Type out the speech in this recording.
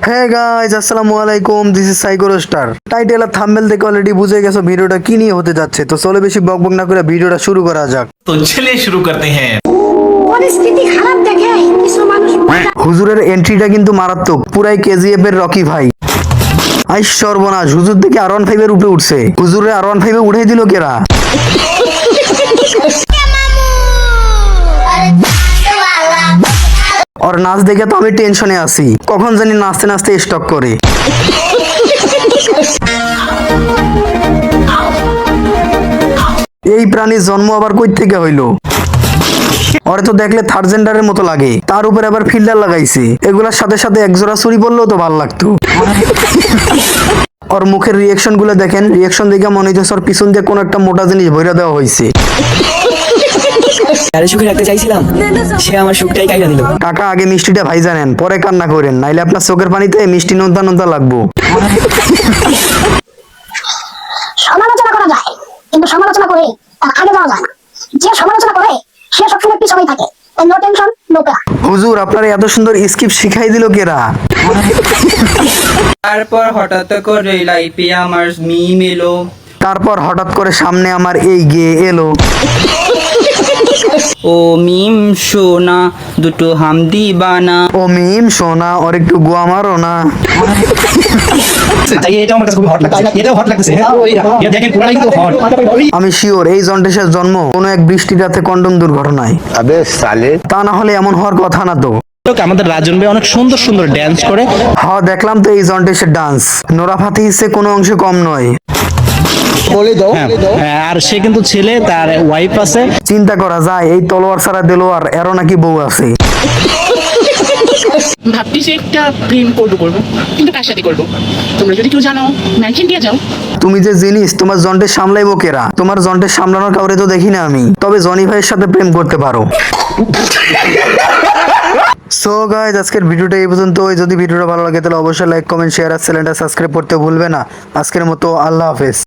Hey guys, আসসালামু আলাইকুম, this is Psycho Star. Title আর থাম্বনেল দেখে অলরেডি বুঝে গেছো ভিডিওটা কি নিয়ে হতে যাচ্ছে। তো চলো বেশি বকবক না করে ভিডিওটা শুরু করা যাক। तो चलिए शुरू करते हैं। পরিস্থিতি খারাপ দেখে কিছু মানুষ হুজুরের এন্ট্রিটা কিন্তু মারাত্মক, পুরাই কেজিএফ এর রকি ভাই। আই সর্বনাশ, হুজুর দেখে R15 এর উপরে উঠছে। হুজুরে R15 এ উঠাই দিল কেরা? और নাচ দেখে তো আমি টেনশনে আছি, কখন জানি নাচতে নাচতে স্টক করে। এই প্রাণীর জন্ম আবার কই থেকে হইলো? ওরে তো দেখলে থার্ড জেন্ডারের মতো লাগে, তার উপর আবার ফিল্টার লাগাইছে। এগুলার সাথে সাথে একজোড়া চুরি পড়লেও তো ভালো লাগতো। ওর মুখের রিয়াকশন গুলো দেখেন, রিয়াকশন দেখে মনে হচ্ছে ওর পিছন দিয়ে কোন একটা মোটা জিনিস ভরে দেওয়া হয়েছে। আরে সুখে রাখতে চাইছিলাম, সে আমার সুখটাই কাইরা দিল। কাকা আগে মিষ্টিটা ভাই জানেন, পরে কান্না করেন, নাইলে আপনার চোখের পানিতে মিষ্টি নোনতা নোনতা লাগবো। সমালোচনা করা যায়, কিন্তু সমালোচনা করে তার আগে যাওয়া যায় না। যে সমালোচনা করে সে সবসময় পিছনেই থাকে। নো টেনশন নো প্যারা। হুজুর আপনার এত সুন্দর স্কিপ শিখাই দিল কেরা? তারপর হঠাৎ করে লাইফে আমার মিম এলো। তারপর হঠাৎ করে সামনে আমার এই গেয়ে এলো। ও মিম সোনা দুটো হামদি বানা। ও মিম সোনা, ওর একটু গোয়া মারো না। আমি শিওর এই জন্ডিসের জন্ম কোনো এক বৃষ্টি রাতে কন্ডম দুর্ঘটনায়। তা না হলে এমন হওয়ার কথা না তো। আমাদের রাজন ভাই অনেক সুন্দর সুন্দর ড্যান্স করে। হ্যাঁ দেখলাম তো এই জন্ডিসের ডান্স, নোরা ফাতেহি সে কোনো অংশে কম নয়। হ্যাঁ, আর সে কিন্তু ছেলে, তার ওয়াইফ আছে। চিন্তা করা যায় এই তলোয়ার ছাড়া দেলোয়ার এরও নাকি বউ আছে। ভাবছি যে একটা প্রেম করবো কিন্তু কার সাথে করবো? তোমরা যদি কেউ জানো মেনশন দিয়ে যাও। তুমি যে জিনিস, তোমার জন্টের সামলাইবো কেরা? তোমার জন্টের সামলানোর কাউরে তো দেখি না আমি, তবে জনি ভাইয়ের সাথে প্রেম করতে পারো। সো গাইজ, আজকের ভিডিওটা এই পর্যন্ত। যদি ভিডিওটা ভালো লাগে তাহলে অবশ্যই লাইক কমেন্ট শেয়ার আর চ্যানেলটা সাবস্ক্রাইব করতে ভুলবে না। আজকের মতো আল্লাহ হাফেজ।